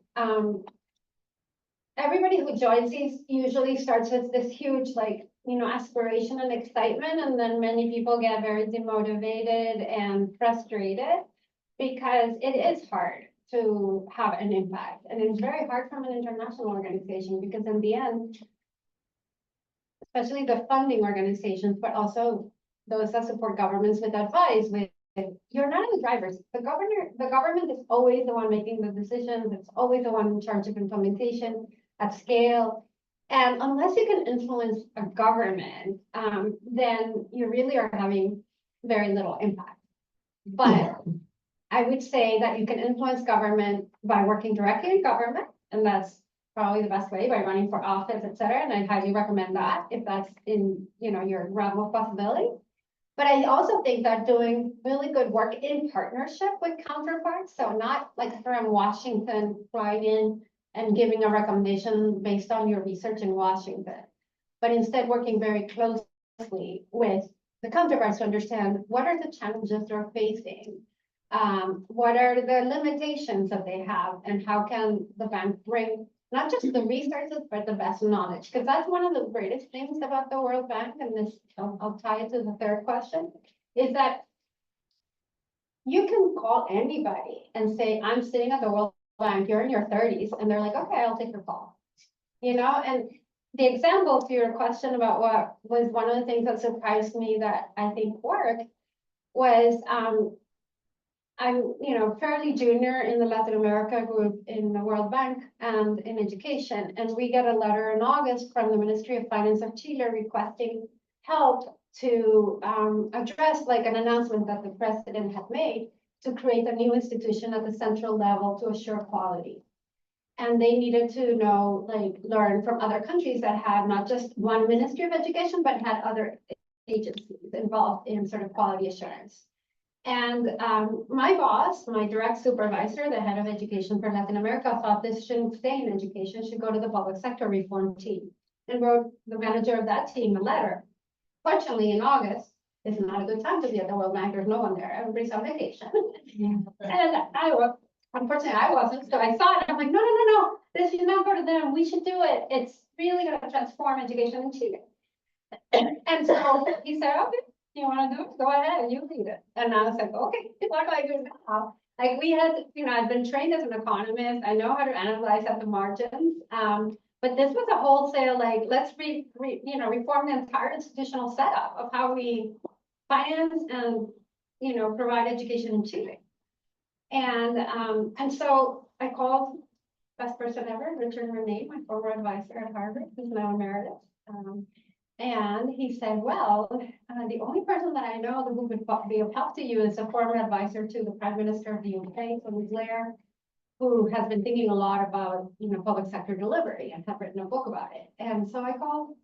Speaker 3: everybody who joins these usually starts with this huge, like, you know, aspiration and excitement, and then many people get very demotivated and frustrated because it is hard to have an impact. And it's very hard from an international organization because in the end, especially the funding organizations, but also those that support governments with advice, you're not in the drivers. The government is always the one making the decisions. It's always the one in charge of implementation at scale. And unless you can influence a government, then you really are having very little impact. But I would say that you can influence government by working directly in government, and that's probably the best way, by running for office, et cetera. And I highly recommend that if that's in, you know, your realm of possibility. But I also think that doing really good work in partnership with counterparts, so not like from Washington flying in and giving a recommendation based on your research in Washington, but instead working very closely with the counterparts to understand what are the challenges they're facing, what are the limitations that they have, and how can the bank bring not just the resources, but the best knowledge, because that's one of the greatest things about the World Bank, and this, I'll tie it to the third question, is that you can call anybody and say, I'm sitting at the World Bank, you're in your 30s, and they're like, okay, I'll take your call. You know, and the example to your question about what was one of the things that surprised me that I think worked was, I'm, fairly junior in the Latin America group in the World Bank and in education. And we get a letter in August from the Ministry of Finance of Chile requesting help to address like an announcement that the president had made to create a new institution at the central level to assure quality. And they needed to learn from other countries that had not just one Ministry of Education, but had other agencies involved in sort of quality assurance. And my boss, my direct supervisor, the head of education for Latin America, thought this shouldn't stay in education, should go to the public sector reform team, and wrote the manager of that team a letter. Fortunately, in August, it's not a good time to be at the World Bank. There's no one there. Everybody's on vacation. And unfortunately, I wasn't. So I saw it. I'm like, no. This should not go to them. We should do it. It's really going to transform education in Chile. And so he said, okay. You want to do it? Go ahead, you lead it. And I was like, okay, what do I do now? Like we had, I'd been trained as an economist. I know how to analyze at the margins. But this was a wholesale, let's reform the entire institutional setup of how we finance and, provide education in Chile. And so I called best person ever, Richard Renee, my former advisor at Harvard, who's now emeritus. And he said, well, the only person that I know who would be of help to you is a former advisor to the Prime Minister of the UK, Tony Blair, who has been thinking a lot about, public sector delivery and have written a book about it. And so I called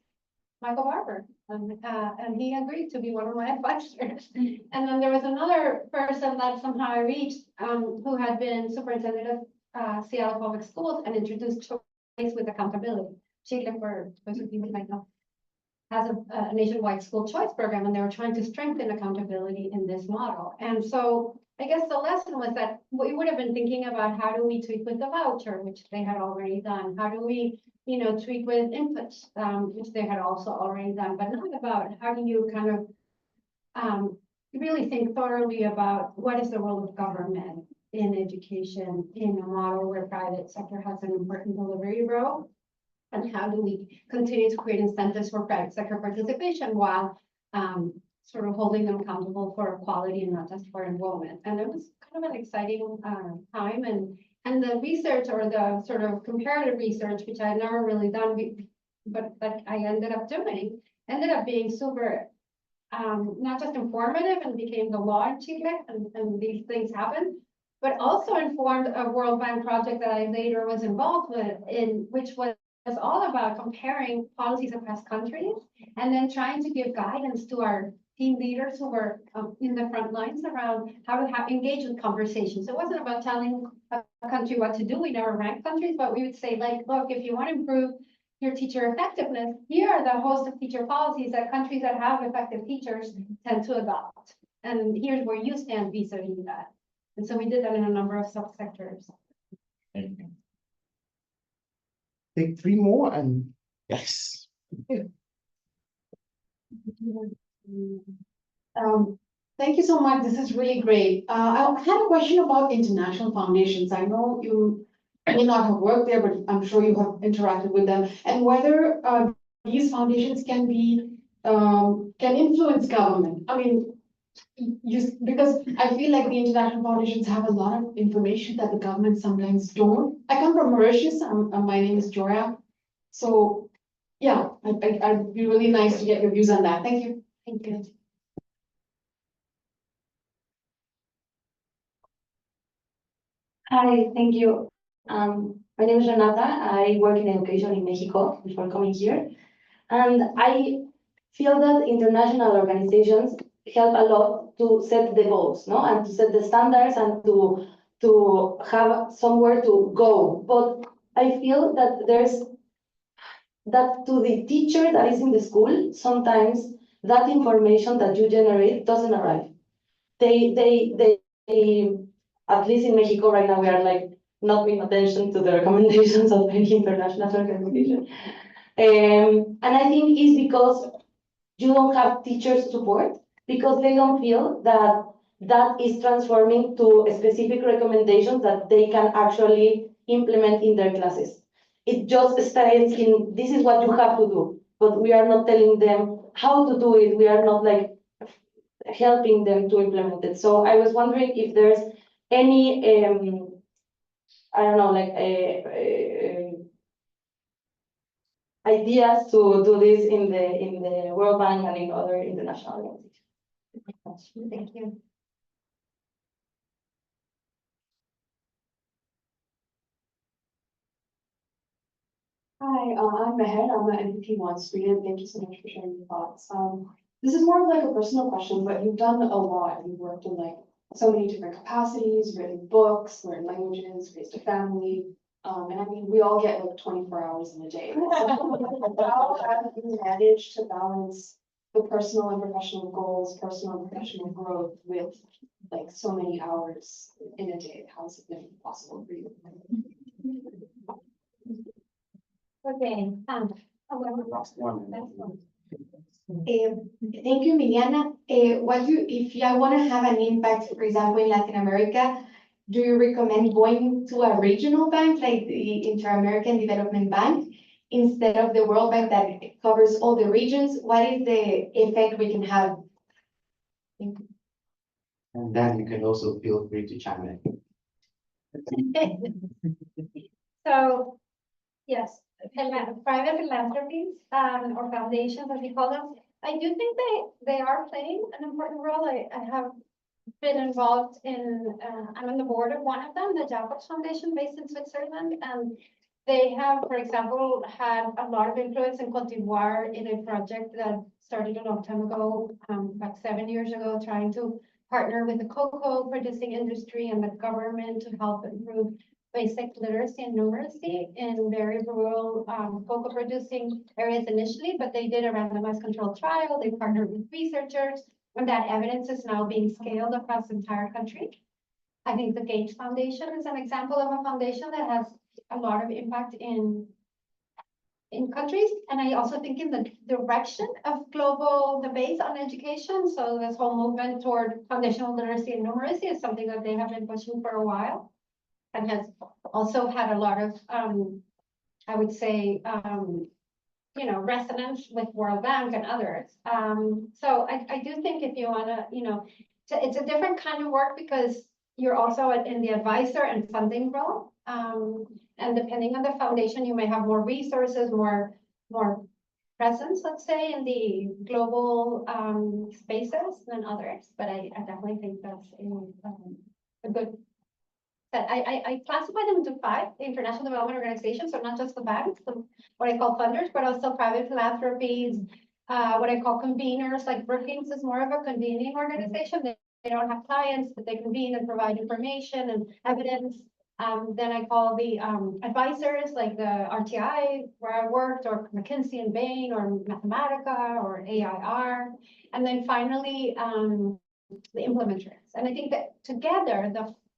Speaker 3: Michael Barber, and he agreed to be one of my advisors. And then there was another person that somehow I reached, who had been superintendent of Seattle Public Schools and introduced choice with accountability. Chile, for those of you who might know, has a nationwide school choice program, and they were trying to strengthen accountability in this model. And so I guess the lesson was that we would have been thinking about how do we tweak with the voucher, which they had already done. How do we, tweak with inputs, which they had also already done, but not about how do you kind of really think thoroughly about what is the role of government in education in a model where private sector has an important delivery role. And how do we continue to create incentives for private sector participation while sort of holding them accountable for quality and not just for enrollment? And it was kind of an exciting time. And the research, or the sort of comparative research, which I had never really done, but that I ended up doing, ended up being super, not just informative and became the law in Chile, and these things happen, but also informed a World Bank project that I later was involved with, which was all about comparing policies across countries and then trying to give guidance to our team leaders who were in the front lines around how to engage with conversations. It wasn't about telling a country what to do. We never ranked countries, but we would say, look, if you want to improve your teacher effectiveness, here are the host of teacher policies that countries that have effective teachers tend to adopt. And here's where you stand vis-a-vis that. And so we did that in a number of subsectors.
Speaker 1: Take three more and yes.
Speaker 7: Thank you so much. This is really great. I had a question about international foundations. I know you may not have worked there, but I'm sure you have interacted with them, and whether these foundations can be can influence government. I mean, because I feel like the international foundations have a lot of information that the government sometimes don't. I come from Mauritius. My name is Joya. So yeah, I'd be really nice to get your views on that. Thank you.
Speaker 3: Thank you.
Speaker 8: Hi, thank you. My name is Renata. I work in education in Mexico before coming here. And I feel that international organizations help a lot to set the goals, no? And to set the standards and to have somewhere to go. But I feel that that to the teacher that is in the school, sometimes that information that you generate doesn't arrive. They, at least in Mexico right now, we are like not paying attention to the recommendations of any international organization. And I think it's because you don't have teachers support, because they don't feel that that is transforming to specific recommendations that they can actually implement in their classes. It just states in, this is what you have to do, but we are not telling them how to do it. We are not like helping them to implement it. So I was wondering if there's any, I don't know, like ideas to do this in the World Bank and in other international organizations.
Speaker 3: Thank you.
Speaker 9: Hi, I'm Meher. I'm an MVP1 student. Thank you so much for sharing your thoughts. This is more of like a personal question, but you've done a lot. You've worked in like so many different capacities, written books, learned languages, raised a family. And I mean, we all get like 24 hours in a day. How have you managed to balance the personal and professional goals, personal and professional growth with like so many hours in a day? How has it been possible for you?
Speaker 3: Okay,
Speaker 7: Thank you, Emiliana. If I want to have an impact, for example, in Latin America, do you recommend going to a regional bank like the Inter-American Development Bank instead of the World Bank that covers all the regions? What is the effect we can have?
Speaker 1: And then you can also feel free to chime in.
Speaker 3: So, yes, private philanthropies, or foundations, as we call them, I do think they are playing an important role. I have been involved in, I'm on the board of one of them, the Jacobs Foundation based in Switzerland, and they have, for example, had a lot of influence in Cote d'Ivoire in a project that started a long time ago, about 7 years ago, trying to partner with the cocoa producing industry and the government to help improve basic literacy and numeracy in very rural cocoa producing areas initially, but they did a randomized controlled trial. They partnered with researchers, and that evidence is now being scaled across the entire country. I think the Gates Foundation is an example of a foundation that has a lot of impact in countries. And I also think in the direction of global debates on education. So this whole movement toward foundational literacy and numeracy is something that they have been pushing for a while, and has also had a lot of, I would say, resonance with World Bank and others. So I do think if you wanna, it's a different kind of work because you're also in the advisor and funding role. And depending on the foundation, you may have more resources, more presence, let's say, in the global spaces than others. But I definitely think that's a good. But I classify them into 5 international development organizations, so not just the banks, what I call funders, but also private philanthropies, what I call conveners, like Brookings is more of a convening organization. They don't have clients, but they convene and provide information and evidence. Then I call the advisors, like the RTI, where I worked, or McKinsey and Bain, or Mathematica, or AIR. And then finally, the implementers. And I think that together,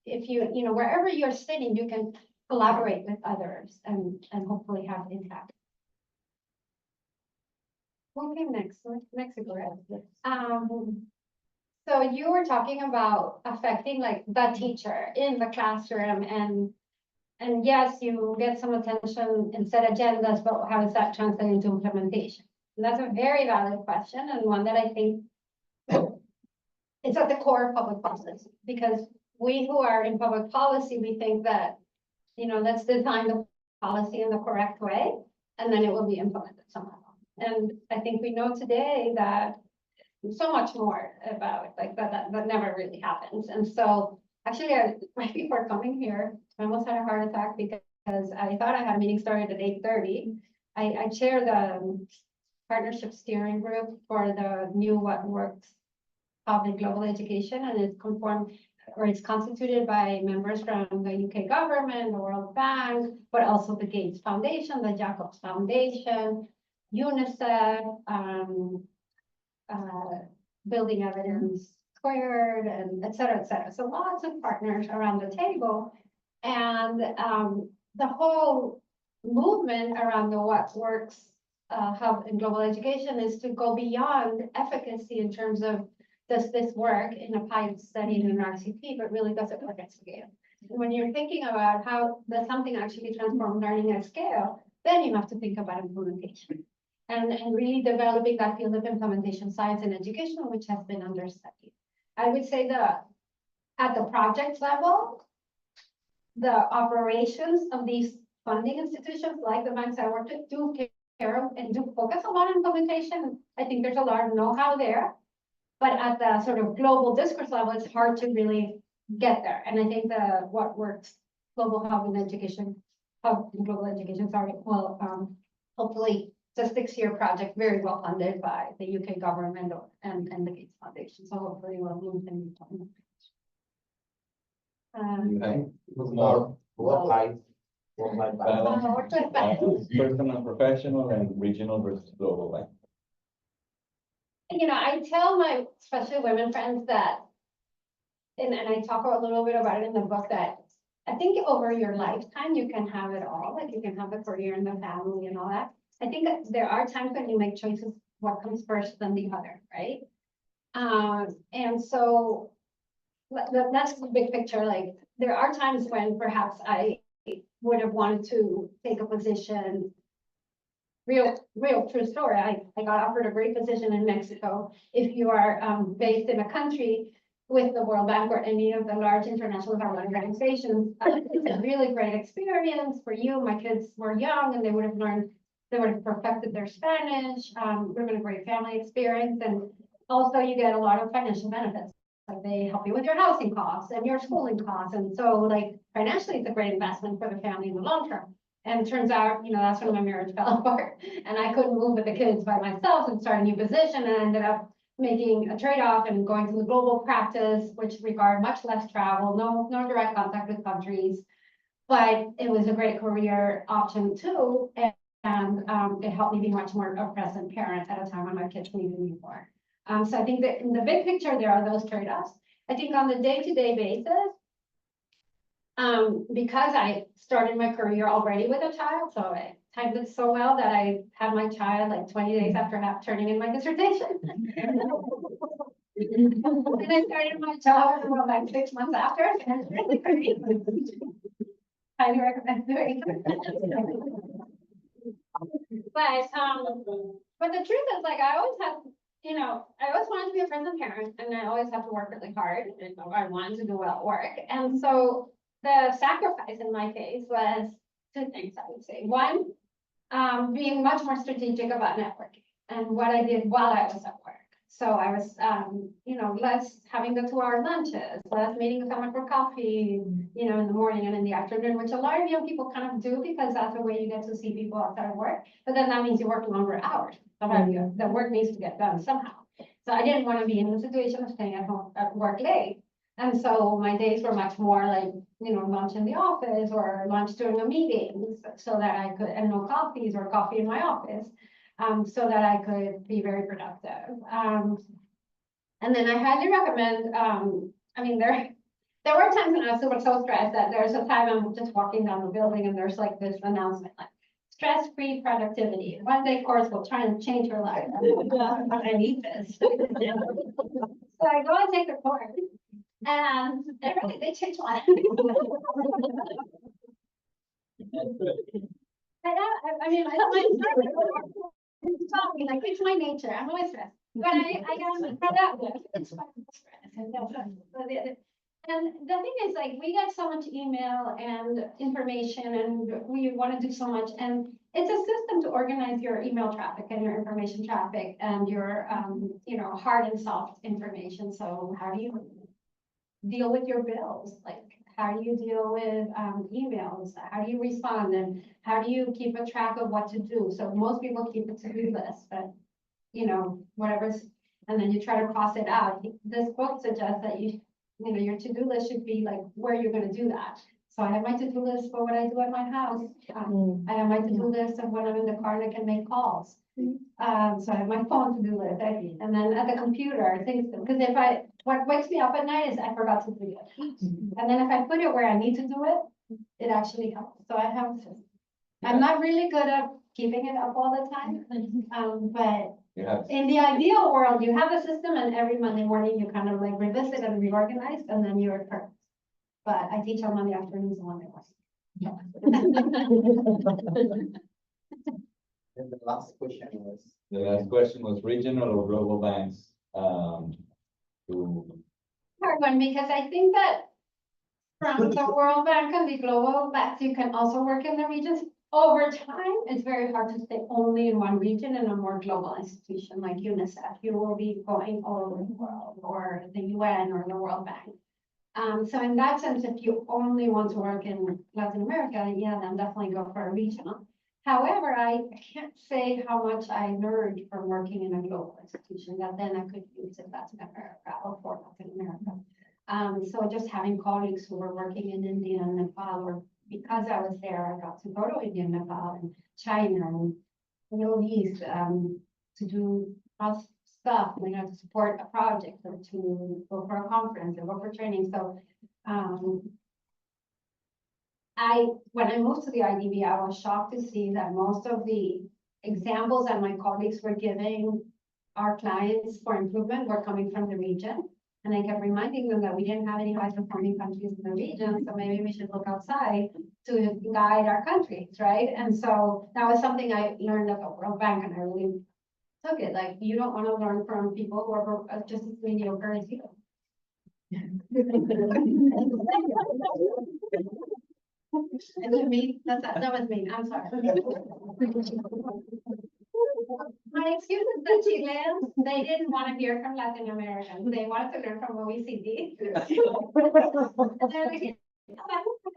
Speaker 3: if you, wherever you're sitting, you can collaborate with others and hopefully have impact. What came next? Mexico, right? So you were talking about affecting like the teacher in the classroom, and yes, you get some attention and set agendas, but how does that translate into implementation? And that's a very valid question, and one that I think it's at the core of public policy, because we who are in public policy, we think that, let's design the policy in the correct way, and then it will be implemented somehow. And I think we know today that so much more about like that never really happens. And so actually, right before coming here, I almost had a heart attack because I thought I had a meeting started at 8:30. I chair the partnership steering group for the new What Works hub in global education, and it's it's constituted by members from the UK government, the World Bank, but also the Gates Foundation, the Jacobs Foundation, UNICEF, Building Evidence Squared, and et cetera, et cetera. So lots of partners around the table. And the whole movement around the What Works hub in global education is to go beyond efficacy in terms of does this work in a pilot study in an RCP, but really does it work at scale? And when you're thinking about how does something actually transform learning at scale, then you have to think about implementation and really developing that field of implementation science and education, which has been understudied. I would say that at the project level, the operations of these funding institutions, like the banks I work with, do care of and do focus a lot on implementation. I think there's a lot of know-how there. But at the sort of global discourse level, it's hard to really get there. And I think the What Works Global Hub in Education, will hopefully it's a 6-year project, very well funded by the UK government and the Gates Foundation. So hopefully we'll move in.
Speaker 2: Okay.
Speaker 1: More work-life balance.
Speaker 2: Personal, professional, and regional versus global, like.
Speaker 3: You know, I tell my, especially women friends that, and I talk a little bit about it in the book, that I think over your lifetime, you can have it all. Like you can have the career and the family and all that. I think that there are times when you make choices, what comes first than the other, right? And so that's the big picture. Like there are times when perhaps I would have wanted to take a position. Real true story. I got offered a great position in Mexico. If you are based in a country with the World Bank or any of the large international development organizations, it's a really great experience for you. My kids were young and they would have perfected their Spanish. We've been a great family experience. And also you get a lot of financial benefits. Like they help you with your housing costs and your schooling costs. And so like financially, it's a great investment for the family in the long term. And it turns out, you know, that's when my marriage fell apart and I couldn't move with the kids by myself and start a new position. And I ended up making a trade-off and going to the global practice, which required much less travel, no direct contact with countries. But it was a great career option too. And it helped me be much more a present parent at a time when my kids needed me more. So I think that in the big picture, there are those trade-offs. I think on the day-to-day basis, because I started my career already with a child, so I timed it so well that I had my child like 20 days after turning in my dissertation. And I started my job like 6 months after. And it's really great. Highly recommend doing it. But the truth is, like, I always have, you know, I always wanted to be a present parent, and I always have to work really hard, and I wanted to do well at work. And so the sacrifice in my case was 2 things, I would say. One, being much more strategic about networking and what I did while I was at work. So I was, you know, less having the 2-hour lunches, less meeting someone for coffee, you know, in the morning and in the afternoon, which a lot of young people kind of do because that's the way you get to see people outside of work. But then that means you work longer hours. The work needs to get done somehow. So I didn't want to be in the situation of staying at home at work late. And so my days were much more like, you know, lunch in the office or lunch during a meeting so that I could, and no coffees or coffee in my office, so that I could be very productive. And then I highly recommend, I mean, there were times when I was so stressed that there's a time I'm just walking down the building and there's like this announcement, like stress-free productivity. 1-day course will try and change your life. I need this. So I go and take the course. And really, they changed my life. I mean, like it's my nature. I'm always stressed, but I am productive. It's fun stress. And the thing is, like, we get so much email and information, and we want to do so much. And it's a system to organize your email traffic and your information traffic and your, you know, hard and soft information. So how do you deal with your bills? Like, how do you deal with emails? How do you respond? And how do you keep a track of what to do? So most people keep a to-do list, but you know, whatever's and then you try to cross it out. This book suggests that your to-do list should be like where you're gonna do that. So I have my to-do list for what I do at my house. I have my to-do list of when I'm in the car and I can make calls. So I have my phone to-do list, and then at the computer, things, because what wakes me up at night is I forgot to do it. And then if I put it where I need to do it, it actually helps. So I'm not really good at keeping it up all the time. But in the ideal world, you have a system and every Monday morning you kind of like revisit and reorganize and then you're perfect. But I teach on Monday afternoons and Monday mornings.
Speaker 1: And the last question was.
Speaker 2: The last question was regional or global banks,
Speaker 3: Hard one, because I think that from the World Bank and the global banks, you can also work in the regions. Over time, it's very hard to stay only in one region in a more global institution like UNICEF. You will be going all over the world, or the UN or the World Bank. So in that sense, if you only want to work in Latin America, yeah, then definitely go for a regional. However, I can't say how much I learned from working in a global institution that then I could use in Latin America or for Latin America. So just having colleagues who were working in India and Nepal, or because I was there, I got to go to India, Nepal, and China, and Middle East, to do stuff, to support a project or to go for a conference or go for training. So, when I moved to the IDB, I was shocked to see that most of the examples that my colleagues were giving our clients for improvement were coming from the region. And I kept reminding them that we didn't have any high performing countries in the region, so maybe we should look outside to guide our countries, right? And so that was something I learned at the World Bank, and I really took it. Like, you don't want to learn from people who are just as mediocre as you. Is it me? That was me. I'm sorry. My excuse is that Chileans, they didn't want to hear from Latin Americans. They wanted to learn from OECD. And they're like,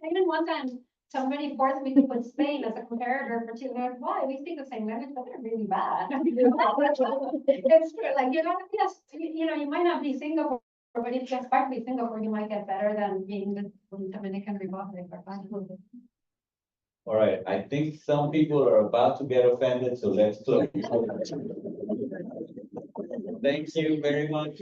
Speaker 3: I didn't want them. Somebody forced me to put Spain as a comparator for Chile. Like, why? We speak the same language, but they're really bad. It's true. Like, you might not be Singapore, but if you aspire to be Singapore, you might get better than being the Dominican Republic or Bangladesh.
Speaker 2: all right, I think some people are about to get offended, so let's close. Thank you very much.